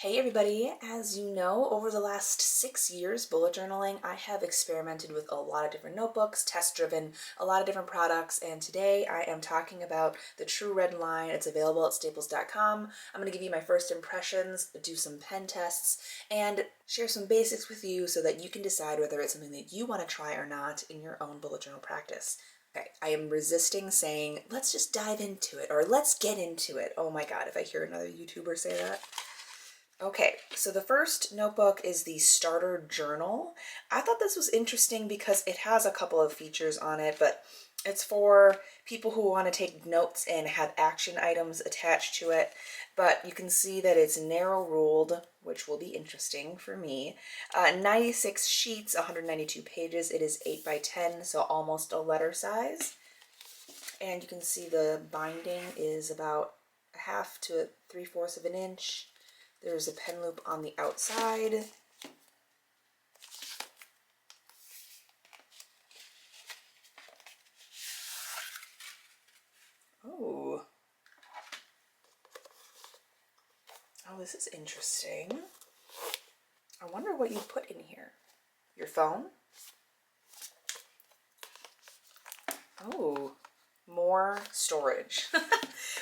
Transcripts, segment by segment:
Hey everybody, as you know, over the last 6 years bullet journaling, I have experimented with a lot of different notebooks, test-driven, a lot of different products, and today I am talking about the Tru Red line. It's available at staples.com. I'm going to give you my first impressions, do some pen tests, and share some basics with you so that you can decide whether it's something that you want to try or not in your own bullet journal practice. Okay, I am resisting saying, let's just dive into it, or let's get into it. Oh my god, if I hear another YouTuber say that. Okay, so the first notebook is the Starter Journal. I thought this was interesting because it has a couple of features on it, but it's for people who want to take notes and have action items attached to it. But you can see that it's narrow ruled, which will be interesting for me. 96 sheets, 192 pages. It is 8 by 10, so almost a letter size. And you can see the binding is about a half to 3/4 of an inch. There's a pen loop on the outside. Oh. Oh, this is interesting. I wonder what you put in here. Your phone? Oh, more storage.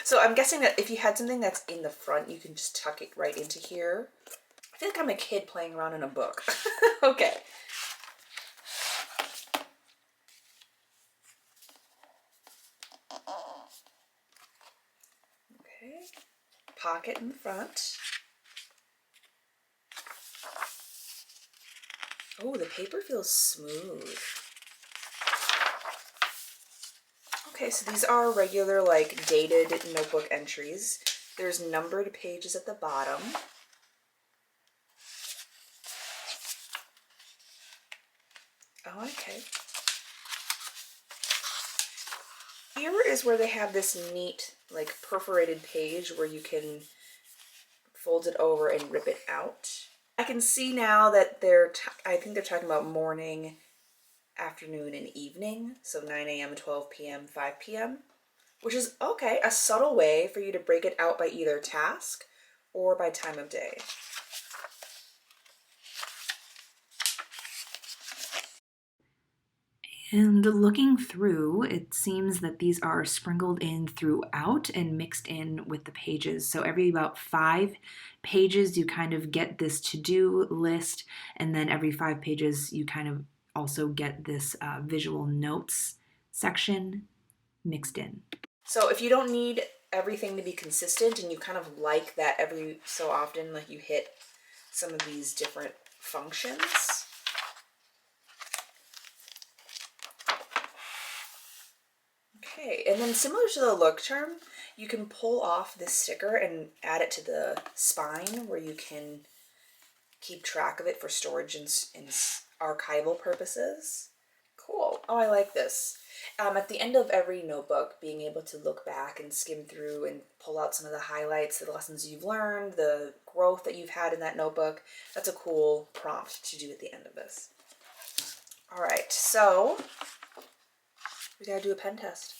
So I'm guessing that if you had something that's in the front, you can just tuck it right into here. I feel like I'm a kid playing around in a book. Okay. Okay. Pocket in the front. Oh, the paper feels smooth. Okay, so these are regular, like, dated notebook entries. There's numbered pages at the bottom. Oh, okay. Here is where they have this neat, like, perforated page where you can fold it over and rip it out. I can see now that I think they're talking about morning, afternoon, and evening. So 9 a.m., 12 p.m., 5 p.m., which is, okay, a subtle way for you to break it out by either task or by time of day. And looking through, it seems that these are sprinkled in throughout and mixed in with the pages. So every about 5 pages, you kind of get this to-do list, and then every 5 pages, you kind of also get this visual notes section mixed in. So if you don't need everything to be consistent and you kind of like that every so often, like you hit some of these different functions, okay, and then similar to the look charm, you can pull off this sticker and add it to the spine where you can keep track of it for storage and archival purposes. Cool. Oh, I like this. At the end of every notebook, being able to look back and skim through and pull out some of the highlights, the lessons you've learned, the growth that you've had in that notebook, that's a cool prompt to do at the end of this. All right, so we gotta do a pen test.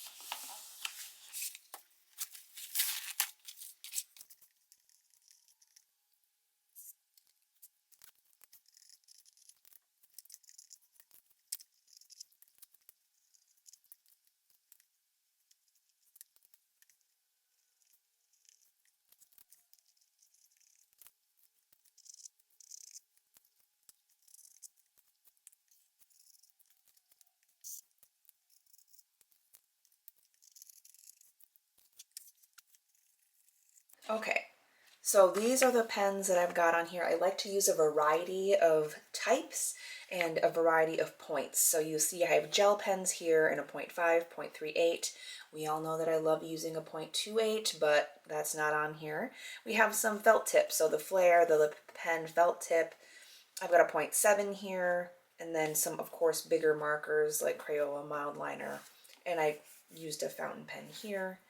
Okay, so these are the pens that I've got on here. I like to use a variety of types and a variety of points. So you see I have gel pens here in a 0.5, 0.38. We all know that I love using a 0.28, but that's not on here. We have some felt tips, so the Flair, the lip pen felt tip. I've got a 0.7 here, and then some, of course, bigger markers like Crayola mild liner. And I used a fountain pen here.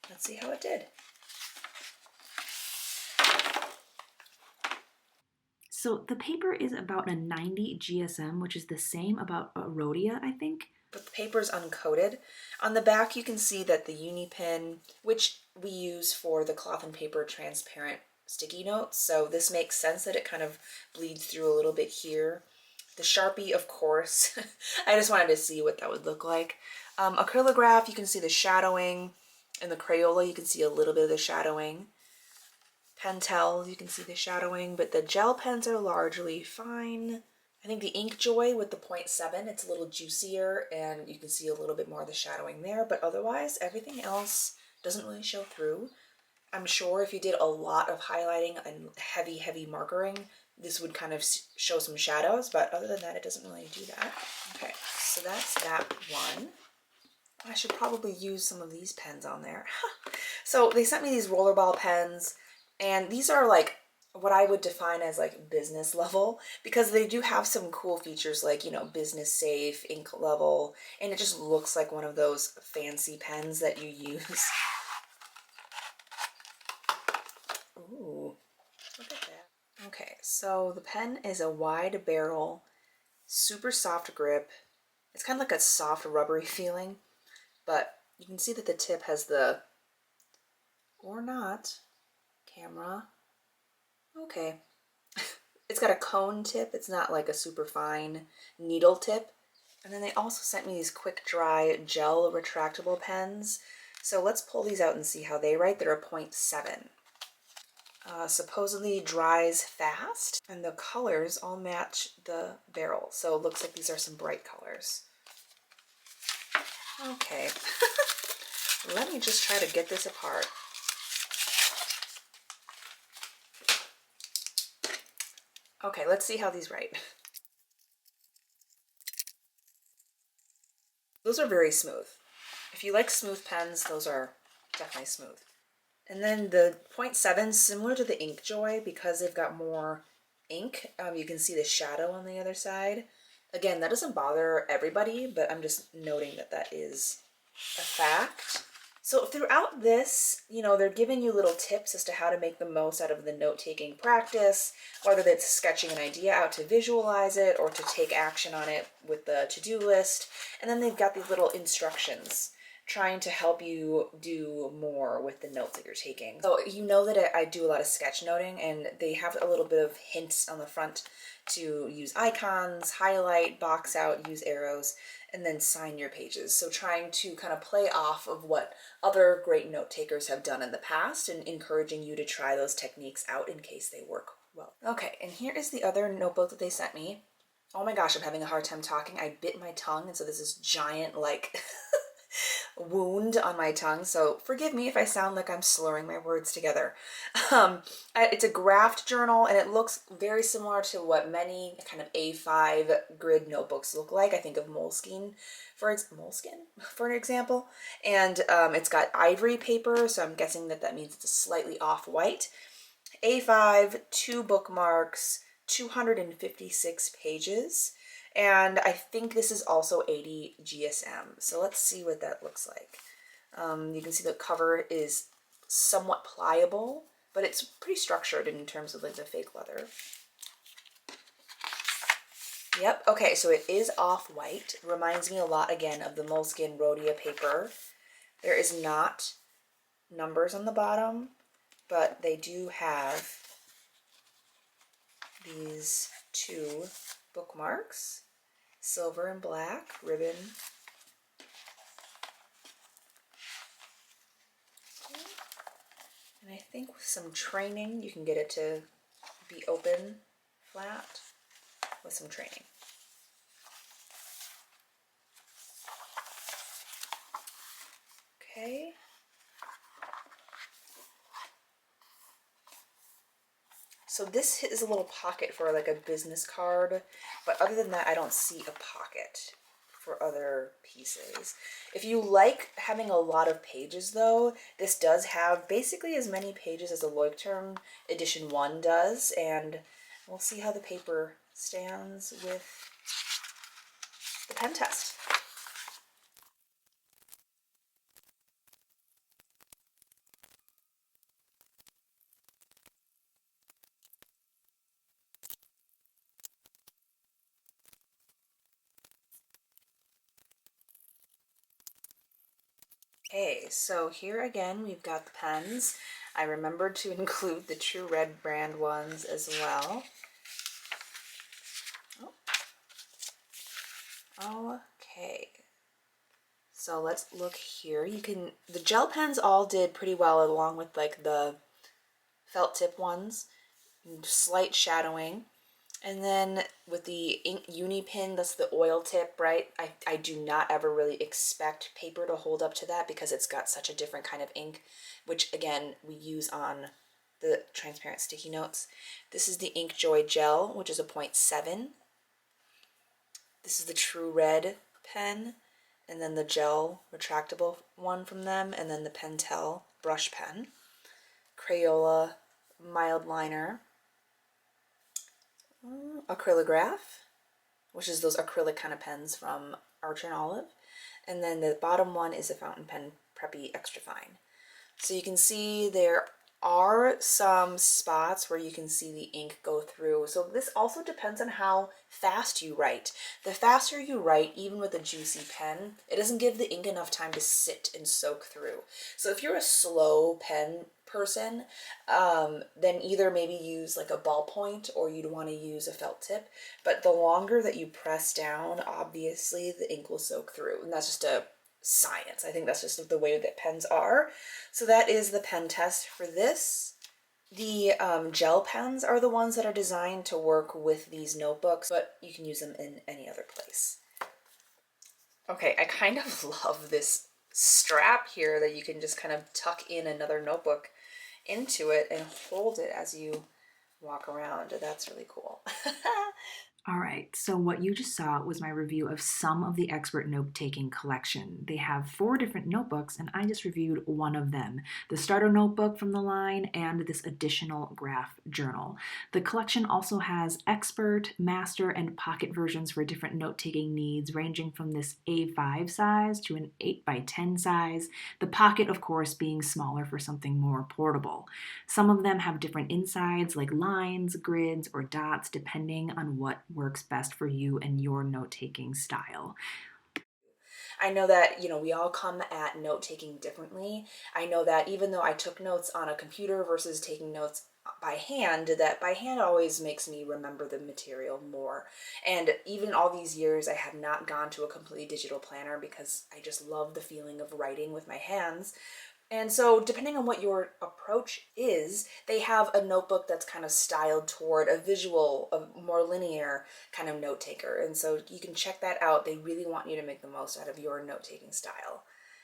Let's see how it did. So the paper is about a 90 GSM, which is the same about a Rhodia, I think. But the paper is uncoated. On the back, you can see that the uni pen, which we use for the cloth and paper transparent sticky notes, so this makes sense that it kind of bleeds through a little bit here. The Sharpie, of course, I just wanted to see what that would look like. Acrylograph, you can see the shadowing. In the Crayola, you can see a little bit of the shadowing. Pentel, you can see the shadowing, but the gel pens are largely fine. I think the Ink Joy with the 0.7, it's a little juicier and you can see a little bit more of the shadowing there, but otherwise everything else doesn't really show through. I'm sure if you did a lot of highlighting and heavy markering, this would kind of show some shadows, but other than that, it doesn't really do that. Okay, so that's that one. I should probably use some of these pens on there. So they sent me these rollerball pens, and these are like what I would define as like business level, because they do have some cool features like, you know, business safe, ink level, and it just looks like one of those fancy pens that you use. Ooh, look at that. Okay, so the pen is a wide barrel, super soft grip. It's kind of like a soft rubbery feeling, but you can see that the tip has the, or not, camera. Okay. It's got a cone tip. It's not like a super fine needle tip. And then they also sent me these quick dry gel retractable pens. So let's pull these out and see how they write. They're a 0.7. Supposedly dries fast, and the colors all match the barrel. So it looks like these are some bright colors. Okay. Let me just try to get this apart. Okay, let's see how these write. Those are very smooth. If you like smooth pens, those are definitely smooth. And then the 0.7, similar to the Ink Joy, because they've got more ink, you can see the shadow on the other side. Again, that doesn't bother everybody, but I'm just noting that that is a fact. So throughout this, you know, they're giving you little tips as to how to make the most out of the note-taking practice, whether that's sketching an idea out to visualize it or to take action on it with the to-do list. And then they've got these little instructions trying to help you do more with the notes that you're taking. So you know that I do a lot of sketchnoting, and they have a little bit of hints on the front to use icons, highlight, box out, use arrows, and then sign your pages. So trying to kind of play off of what other great note takers have done in the past and encouraging you to try those techniques out in case they work well. Okay, and here is the other notebook that they sent me. Oh my gosh, I'm having a hard time talking. I bit my tongue, and so this is giant like wound on my tongue, so forgive me if I sound like I'm slurring my words together. It's a graphed journal, and it looks very similar to what many kind of A5 grid notebooks look like. I think of Moleskine for an example, and it's got ivory paper, so I'm guessing that that means it's a slightly off-white. A5, 2 bookmarks, 256 pages. And I think this is also 80 GSM. So let's see what that looks like. You can see the cover is somewhat pliable, but it's pretty structured in terms of like the fake leather. Yep, okay, so it is off-white. Reminds me a lot, again, of the Moleskine Rhodia paper. There is not numbers on the bottom, but they do have these 2 bookmarks, silver and black ribbon. And I think with some training, you can get it to be open flat with some training. Okay. So this is a little pocket for like a business card, but other than that, I don't see a pocket for other pieces. If you like having a lot of pages though, this does have basically as many pages as a Leuchtturm edition 1 does, and we'll see how the paper stands with the pen test. Okay, so here again we've got the pens. I remembered to include the Tru Red brand ones as well. Oh. Okay. So let's look here. The gel pens all did pretty well along with like the felt tip ones, slight shadowing. And then with the ink uni pin, that's the oil tip, right? I do not ever really expect paper to hold up to that because it's got such a different kind of ink, which again, we use on the transparent sticky notes. This is the Ink Joy Gel, which is a 0.7. This is the Tru Red pen, and then the gel retractable one from them, and then the Pentel brush pen. Crayola mild liner. Acrylograph, which is those acrylic kind of pens from Archer and Olive. And then the bottom one is a fountain pen Preppy Extra Fine. So you can see there are some spots where you can see the ink go through. So this also depends on how fast you write. The faster you write, even with a juicy pen, it doesn't give the ink enough time to sit and soak through. So if you're a slow pen person, then either maybe use like a ballpoint or you'd want to use a felt tip. But the longer that you press down, obviously the ink will soak through. And that's just a science. I think that's just the way that pens are. So that is the pen test for this. The gel pens are the ones that are designed to work with these notebooks, but you can use them in any other place. Okay, I kind of love this strap here that you can just kind of tuck in another notebook into it and hold it as you walk around. That's really cool. All right, so what you just saw was my review of some of the Expert Note-Taking collection. They have 4 different notebooks, and I just reviewed one of them, the starter notebook from the line and this additional graph journal. The collection also has Expert, Master, and Pocket versions for different note-taking needs, ranging from this A5 size to an 8x10 size, the Pocket, of course, being smaller for something more portable. Some of them have different insides, like lines, grids, or dots, depending on what works best for you and your note-taking style. I know that, we all come at note taking differently. I know that even though I took notes on a computer versus taking notes by hand, that by hand always makes me remember the material more. And even all these years, I have not gone to a completely digital planner because I just love the feeling of writing with my hands. And so, depending on what your approach is, they have a notebook that's kind of styled toward a visual, a more linear kind of note taker. And so, you can check that out. They really want you to make the most out of your note taking style.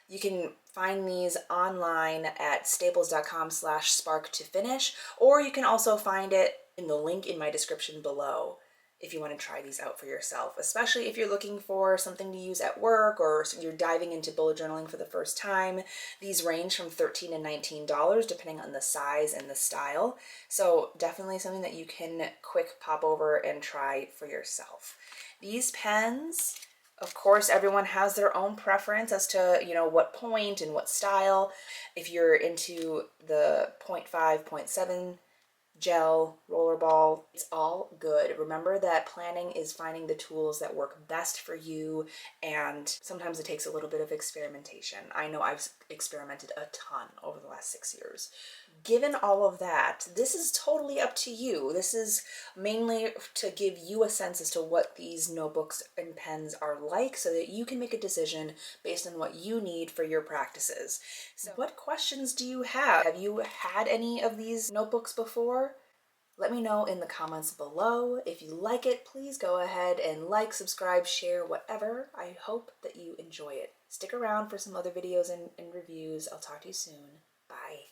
You can find these online at staples.com/spark to finish, or you can also find it in the link in my description below if you want to try these out for yourself, especially if you're looking for something to use at work or you're diving into bullet journaling for the first time. These range from $13 to $19 depending on the size and the style. So definitely something that you can quick pop over and try for yourself. These pens, of course, everyone has their own preference as to, what point and what style. If you're into the 0.5, 0.7 gel, rollerball, it's all good. Remember that planning is finding the tools that work best for you, and sometimes it takes a little bit of experimentation. I know I've experimented a ton over the last 6 years. Given all of that, this is totally up to you. This is mainly to give you a sense as to what these notebooks and pens are like so that you can make a decision based on what you need for your practices. So what questions do you have? Have you had any of these notebooks before? Let me know in the comments below. If you like it, please go ahead and like, subscribe, share, whatever. I hope that you enjoy it. Stick around for some other videos and reviews. I'll talk to you soon. Bye.